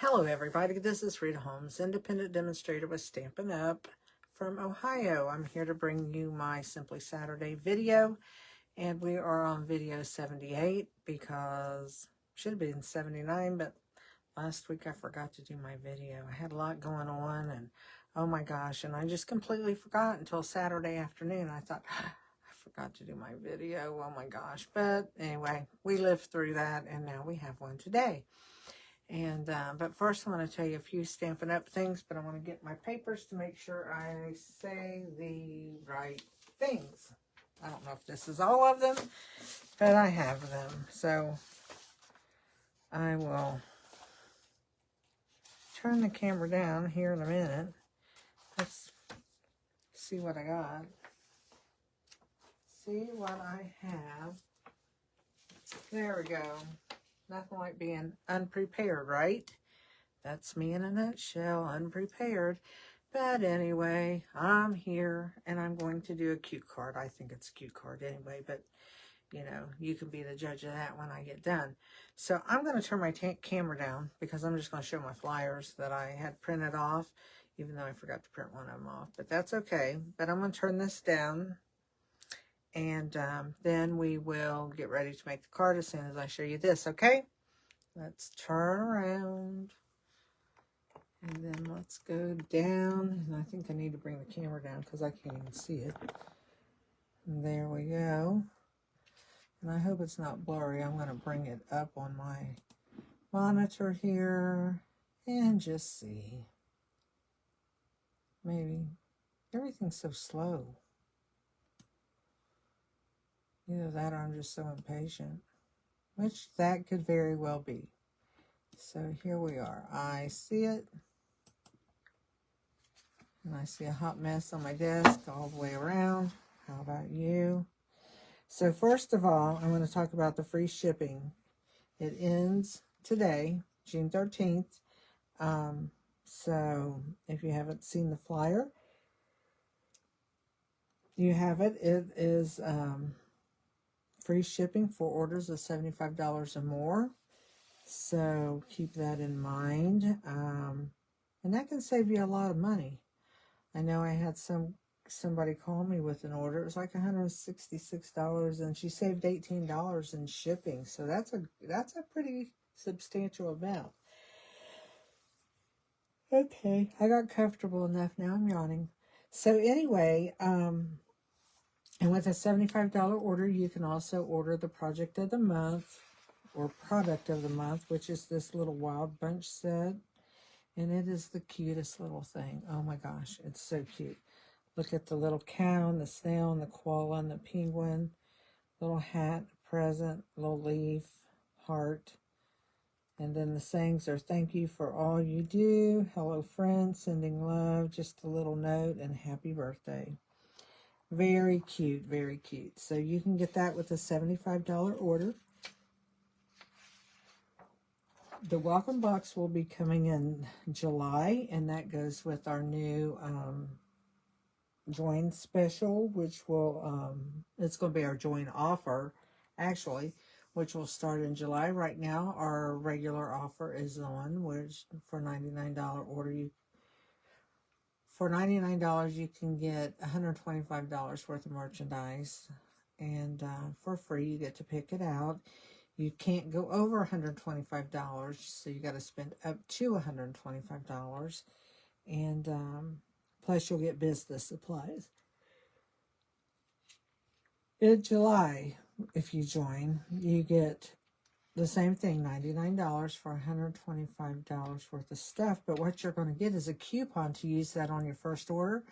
Hello everybody, this is Rita Holmes, independent demonstrator with Stampin' Up! From Ohio. I'm here to bring you my Simply Saturday video, and we are on video 78 because should have been 79, but last week I forgot to do my video. I had a lot going on, and oh my gosh, and I just completely forgot until Saturday afternoon. I thought, I forgot to do my video, oh my gosh. But anyway, we lived through that, and now we have one today. And but first I want to tell you a few Stampin' Up! Things, but I want to get my papers to make sure I say the right things. I don't know if this is all of them, but I have them. So I will turn the camera down here in a minute. Let's see what I got. See what I have. There we go. Nothing like being unprepared, right? That's me in a nutshell, unprepared. But anyway, I'm here, and I'm going to do a cute card. I think it's a cute card anyway, but, you know, you can be the judge of that when I get done. So I'm going to turn my camera down, because I'm just going to show my flyers that I had printed off, even though I forgot to print one of them off. But that's okay. But I'm going to turn this down, and then we will get ready to make the card as soon as I show you this, okay? Let's turn around. And then let's go down. And I think I need to bring the camera down because I can't even see it. And there we go. And I hope it's not blurry. I'm going to bring it up on my monitor here and just see. Maybe. Everything's so slow. Either that or I'm just so impatient. Which that could very well be. So here we are. I see it. And I see a hot mess on my desk all the way around. How about you? So first of all, I'm going to talk about the free shipping. It ends today, June 13th. So if you haven't seen the flyer, you have it. It is free shipping for orders of $75 or more. So keep that in mind. And that can save you a lot of money. I know I had somebody call me with an order. It was like $166, and she saved $18 in shipping. So that's a pretty substantial amount. Okay, I got comfortable enough now. I'm yawning. So anyway, and with a $75 order, you can also order the project of the month or product of the month, which is this little wild bunch set. And it is the cutest little thing. Oh my gosh, it's so cute. Look at the little cow and the snail and the koala and the penguin. Little hat, present, little leaf, heart. And then the sayings are thank you for all you do. Hello friends, sending love, just a little note, and happy birthday. Very cute, very cute. So you can get that with a $75 order. The welcome box will be coming in July, and that goes with our new join special, which will, it's going to be our join offer, actually, which will start in July. Right now, our regular offer is on, which for $99 order, for $99, you can get $125 worth of merchandise, and for free, you get to pick it out. You can't go over $125, so you got to spend up to $125. And plus, you'll get business supplies. In July, if you join, you get the same thing, $99 for $125 worth of stuff. But what you're going to get is a coupon to use that on your first order.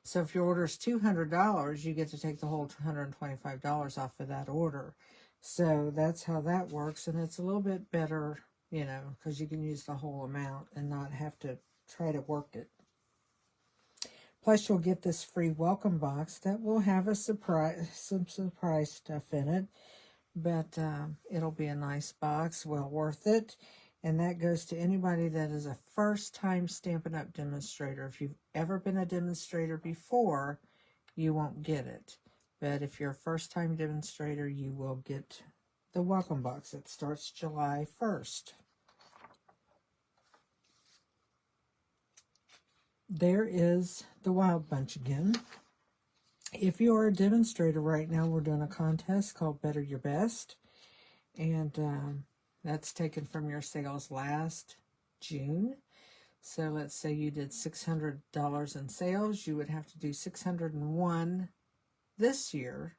So if your order is $200, you get to take the whole $125 off of that order. So that's how that works, and it's a little bit better, you know, because you can use the whole amount and not have to try to work it. Plus, you'll get this free welcome box that will have a surprise, some surprise stuff in it, but it'll be a nice box, well worth it. And that goes to anybody that is a first-time Stampin' Up! Demonstrator. If you've ever been a demonstrator before, you won't get it. But if you're a first-time demonstrator, you will get the welcome box. It starts July 1st. there is the Wild Bunch again. If you are a demonstrator right now, we're doing a contest called Better Your Best. And that's taken from your sales last June. So let's say you did $600 in sales. You would have to do 601 this year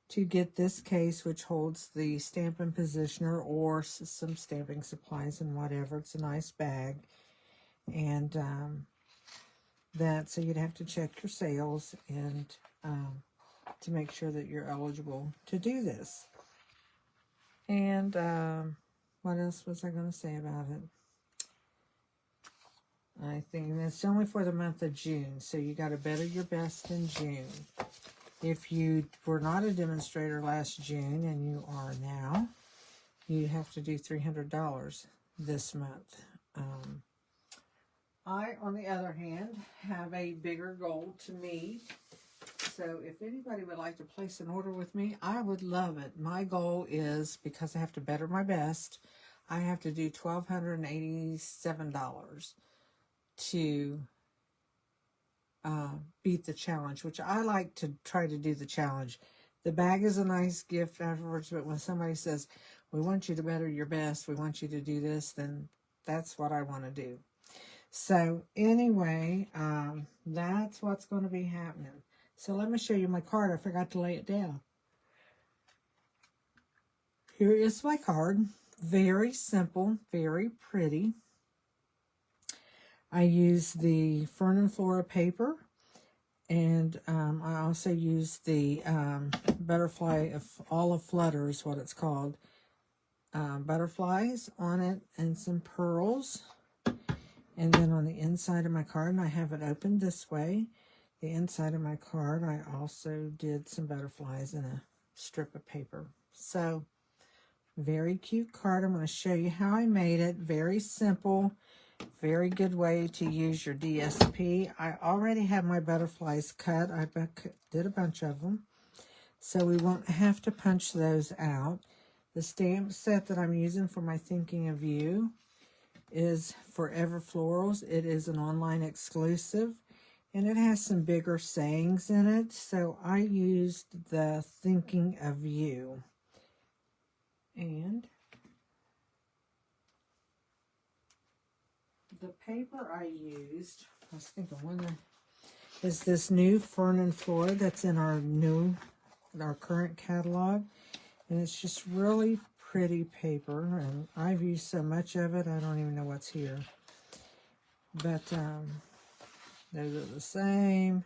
to get this case, which holds the Stampin' Positioner or some stamping supplies and whatever. It's a nice bag. And so you'd have to check your sales and to make sure that you're eligible to do this. And what else was I going to say about it? I think that's only for the month of June, so you got to better your best in June. If you were not a demonstrator last June and you are now, you have to do $300 this month. I, on the other hand, have a bigger goal to meet. So if anybody would like to place an order with me, I would love it. My goal is, because I have to better my best, I have to do $1,287 to beat the challenge, which I like to try to do the challenge. The bag is a nice gift afterwards, but when somebody says, we want you to better your best, we want you to do this, then that's what I want to do. So anyway, that's what's going to be happening. So let me show you my card. I forgot to lay it down. Here is my card. Very simple, very pretty. I use the Fern and Flora paper, and I also use the butterfly of olive flutter is what it's called. Butterflies on it and some pearls. And then on the inside of my card, and I have it opened this way, the inside of my card, I also did some butterflies in a strip of paper. So, very cute card. I'm going to show you how I made it. Very simple. Very good way to use your DSP. I already have my butterflies cut. I did a bunch of them. So we won't have to punch those out. The stamp set that I'm using for my Thinking of You is Forever Florals. It is an online exclusive. And it has some bigger sayings in it. So I used the Thinking of You. And the paper I used, I was thinking is this new Fern and Flora that's in our current catalog. And it's just really pretty paper. And I've used so much of it, I don't even know what's here. But those are the same.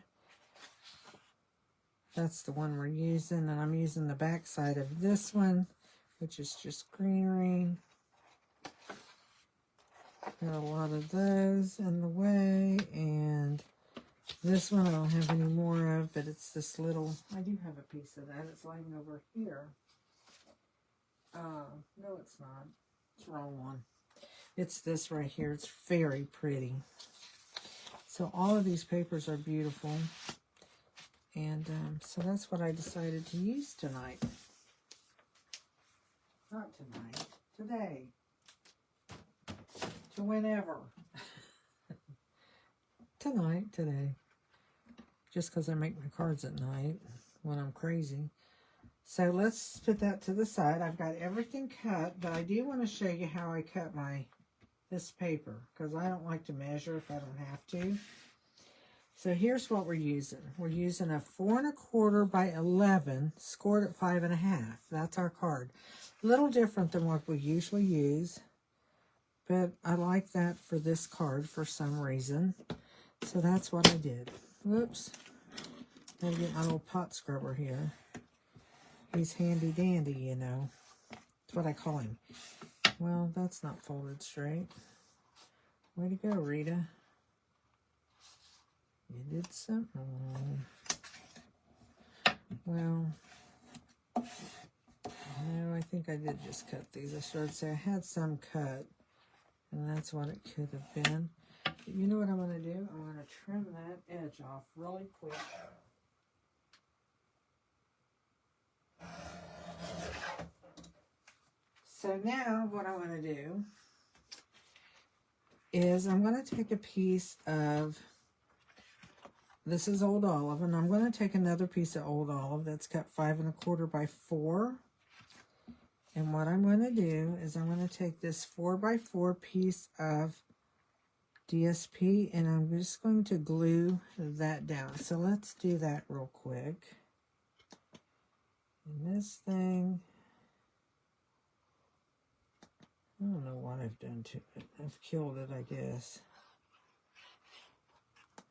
That's the one we're using. And I'm using the back side of this one, which is just greenery. Got a lot of those in the way, and this one I don't have any more of, but it's this little, I do have a piece of that. It's laying over here. No, it's not. It's the wrong one. It's this right here. It's very pretty. So all of these papers are beautiful, and so that's what I decided to use tonight. Not tonight. Today. To whenever. Today. Just because I make my cards at night when I'm crazy. So let's put that to the side. I've got everything cut, but I do want to show you how I cut this paper, because I don't like to measure if I don't have to. So here's what we're using. We're using a 4 1/4 by 11, scored at 5 1/2. That's our card. A little different than what we usually use. But I like that for this card for some reason. So that's what I did. Whoops. Gotta get my little pot scrubber here. He's handy dandy, you know. That's what I call him. Well, that's not folded straight. Way to go, Rita. You did something wrong. Well, no, I think I did just cut these. I started to say I had some cut. And that's what it could have been. But you know what I'm going to do? I'm going to trim that edge off really quick. So now what I'm going to do is I'm going to take a piece of this is Old Olive, and I'm going to take another piece of Old Olive that's cut 5 1/4 by 4. And what I'm going to do is I'm going to take this 4 by 4 piece of DSP, and I'm just going to glue that down. So let's do that real quick. And this thing, I don't know what I've done to it. I've killed it, I guess.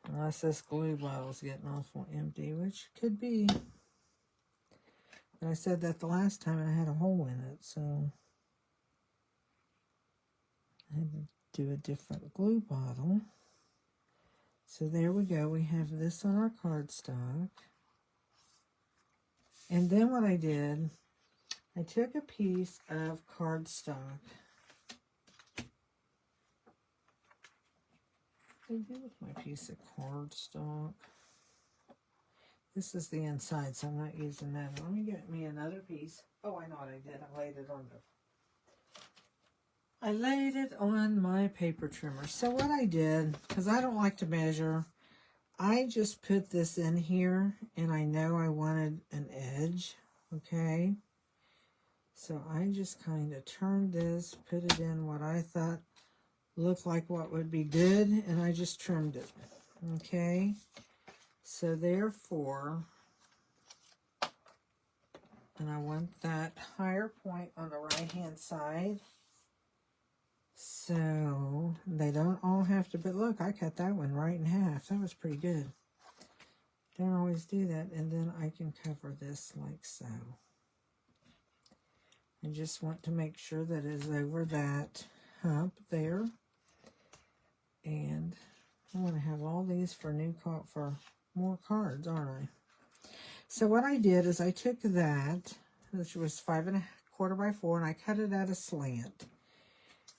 Unless this glue bottle's getting awful empty, which could be. But I said that the last time and I had a hole in it, so I had to do a different glue bottle. So there we go. We have this on our cardstock. And then what I did, I took a piece of cardstock. What did I do with my piece of cardstock? This is the inside, so I'm not using that. Let me get me another piece. Oh, I know what I did. I laid it on my paper trimmer. So what I did, because I don't like to measure, I just put this in here, and I know I wanted an edge, okay? So I just kind of turned this, put it in what I thought looked like what would be good, and I just trimmed it, okay? So therefore, and I want that higher point on the right-hand side. So they don't all have to, but look, I cut that one right in half. That was pretty good. Don't always do that. And then I can cover this like so. I just want to make sure that it's over that hump there. And I want to have all these for more cards, aren't I? So what I did is I took that, which was 5 1/4 by 4, and I cut it at a slant.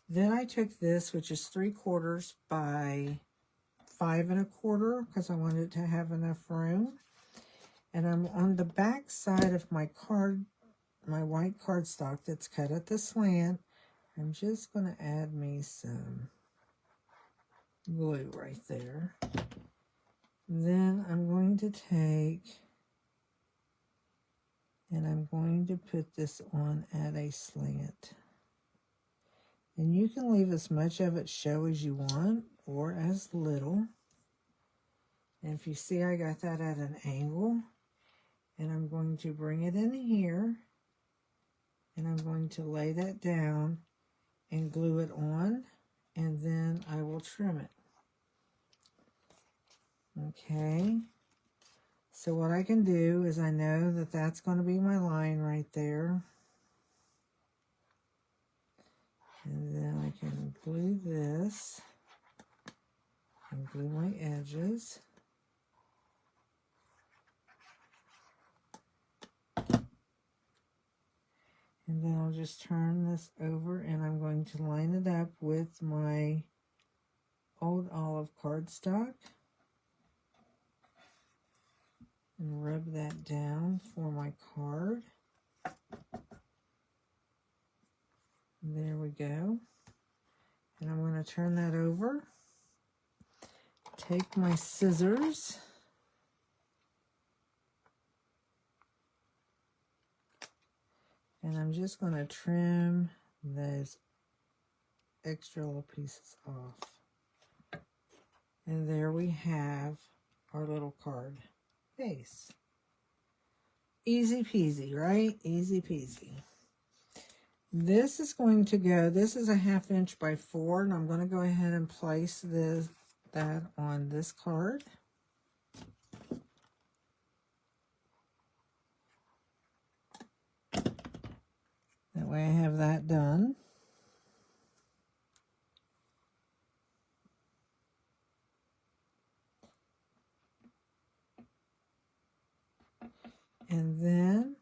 Then I took this, which is 3/4 by 5 1/4, because I wanted to have enough room. And I'm on the back side of my white cardstock that's cut at the slant. I'm just going to add me some glue right there. Then I'm going to take, and I'm going to put this on at a slant. And you can leave as much of it show as you want, or as little. And if you see, I got that at an angle. And I'm going to bring it in here. And I'm going to lay that down and glue it on. And then I will trim it. Okay. So what I can do is I know that that's going to be my line right there. And then I can glue this and glue my edges. And then I'll just turn this over, and I'm going to line it up with my Old Olive cardstock. And rub that down for my card. There we go. And I'm going to turn that over. Take my scissors. And I'm just going to trim those extra little pieces off. And there we have our little card base. Easy peasy, right? Easy peasy. This is going to go, this is a 1/2 inch by 4, and I'm going to go ahead and place that on this card. That way I have that done. And then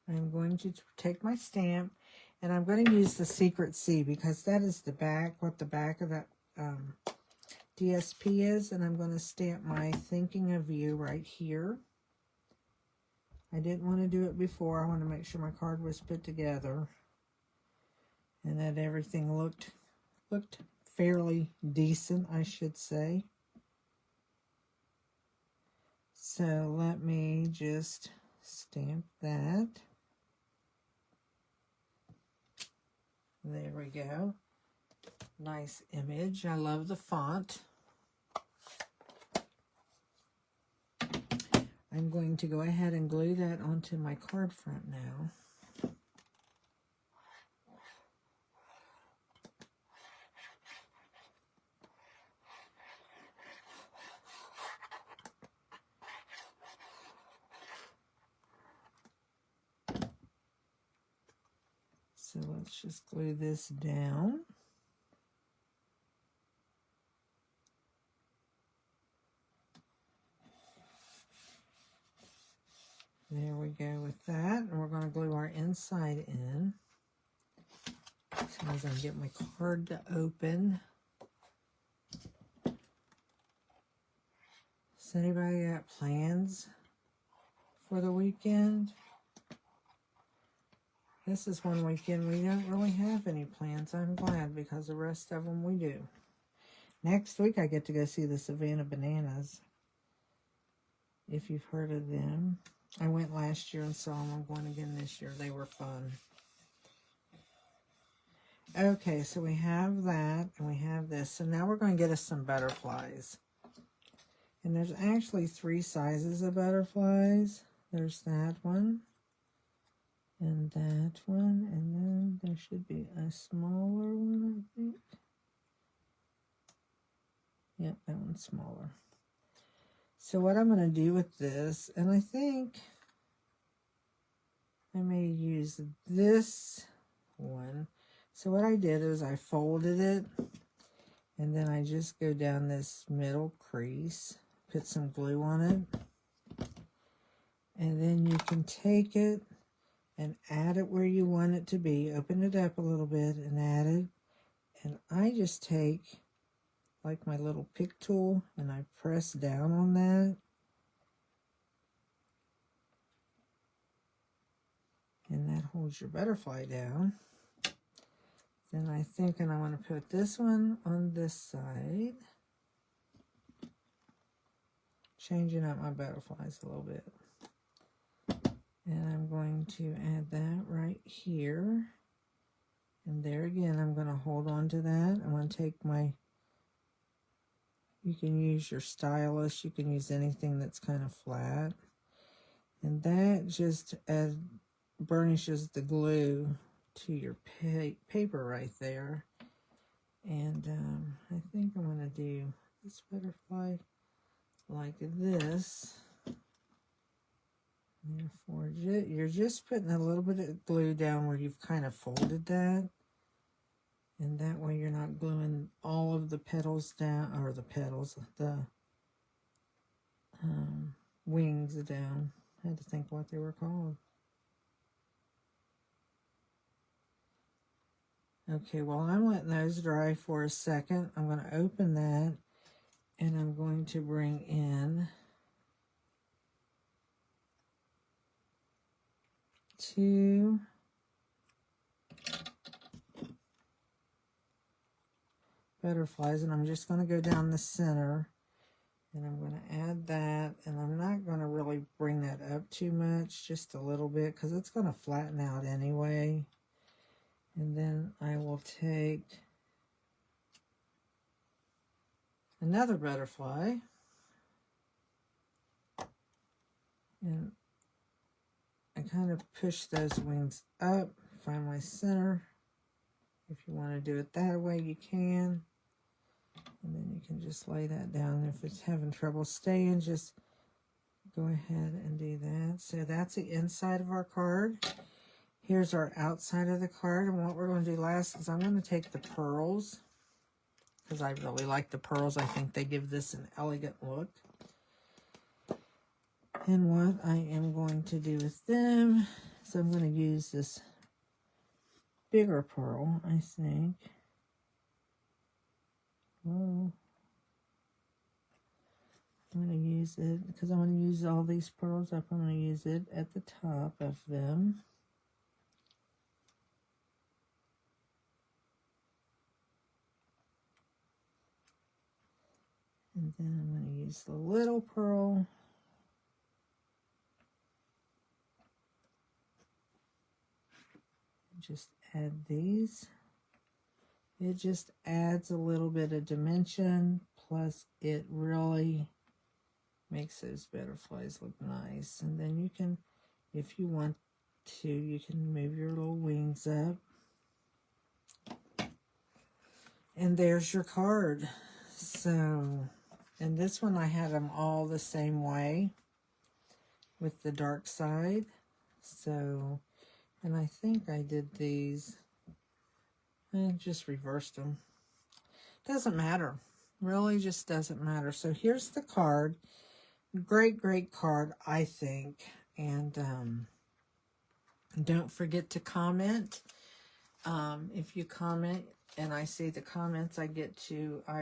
I'm going to take my stamp, and I'm going to use the Secret C, because that is the back, what the back of that DSP is, and I'm going to stamp my Thinking of You right here. I didn't want to do it before. I want to make sure my card was put together and that everything looked fairly decent, I should say. So let me just stamp that. There we go. Nice image. I love the font. I'm going to go ahead and glue that onto my card front now. So let's just glue this down. There we go with that. And we're going to glue our inside in. So as I get my card to open. Does anybody got plans for the weekend? This is one weekend we don't really have any plans. I'm glad, because the rest of them we do. Next week I get to go see the Savannah Bananas. If you've heard of them. I went last year and saw them. I'm going again this year. They were fun. Okay, so we have that and we have this. So now we're going to get us some butterflies. And there's actually 3 sizes of butterflies. There's that one. And that one. And then there should be a smaller one, I think. Yep, that one's smaller. So what I'm going to do with this, and I think I may use this one. So what I did is I folded it, and then I just go down this middle crease, put some glue on it, and then you can take it and add it where you want it to be. Open it up a little bit and add it. And I just take like my little pick tool and I press down on that. And that holds your butterfly down. Then I think, and I want to put this one on this side. Changing up my butterflies a little bit. And I'm going to add that right here. And there again, I'm going to hold on to that. I'm going to take my, you can use your stylus, you can use anything that's kind of flat. And that just burnishes the glue to your paper right there. And I think I'm going to do this butterfly like this. Therefore, you're just putting a little bit of glue down where you've kind of folded that. And that way you're not gluing all of the petals down, or the petals, the wings down. I had to think what they were called. Okay, while I'm letting those dry for a second, I'm going to open that, and I'm going to bring in 2 butterflies, and I'm just going to go down the center, and I'm going to add that, and I'm not going to really bring that up too much, just a little bit, because it's going to flatten out anyway. And then I will take another butterfly, and I kind of push those wings up, find my center. If you want to do it that way, you can. And then you can just lay that down. If it's having trouble staying, just go ahead and do that. So that's the inside of our card. Here's our outside of the card. And what we're going to do last is I'm going to take the pearls, because I really like the pearls. I think they give this an elegant look. And what I am going to do with them, so I'm going to use this bigger pearl, I think. Whoa. I'm going to use it, because I want to use all these pearls up, I'm going to use it at the top of them. And then I'm going to use the little pearl just add these. It just adds a little bit of dimension, plus it really makes those butterflies look nice. And then you can, if you want to, you can move your little wings up. And there's your card. So, and this one I had them all the same way with the dark side. So, and I think I did these and just reversed them. Doesn't matter. Really just doesn't matter. So here's the card. Great, great card, I think. And don't forget to comment. If you comment and I see the comments, I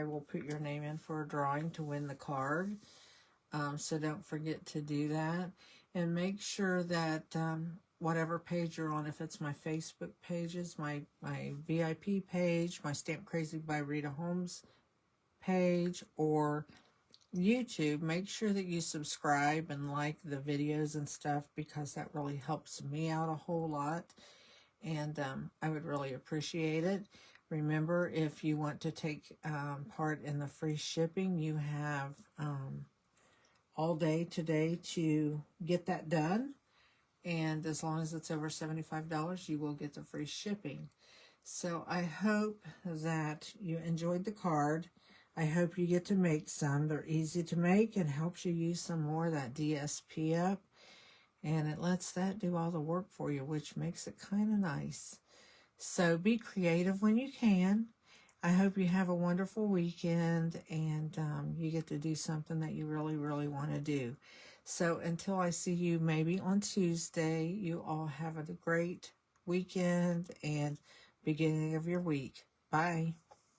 will put your name in for a drawing to win the card. So don't forget to do that. And make sure that whatever page you're on, if it's my Facebook pages, my VIP page, my Stamp Crazy by Rita Holmes page, or YouTube, make sure that you subscribe and like the videos and stuff, because that really helps me out a whole lot. And I would really appreciate it. Remember, if you want to take part in the free shipping, you have all day today to get that done. And as long as it's over $75, you will get the free shipping. So I hope that you enjoyed the card. I hope you get to make some. They're easy to make and helps you use some more of that DSP up. And it lets that do all the work for you, which makes it kind of nice. So be creative when you can. I hope you have a wonderful weekend and you get to do something that you really, really want to do. So until I see you maybe on Tuesday, you all have a great weekend and beginning of your week. Bye.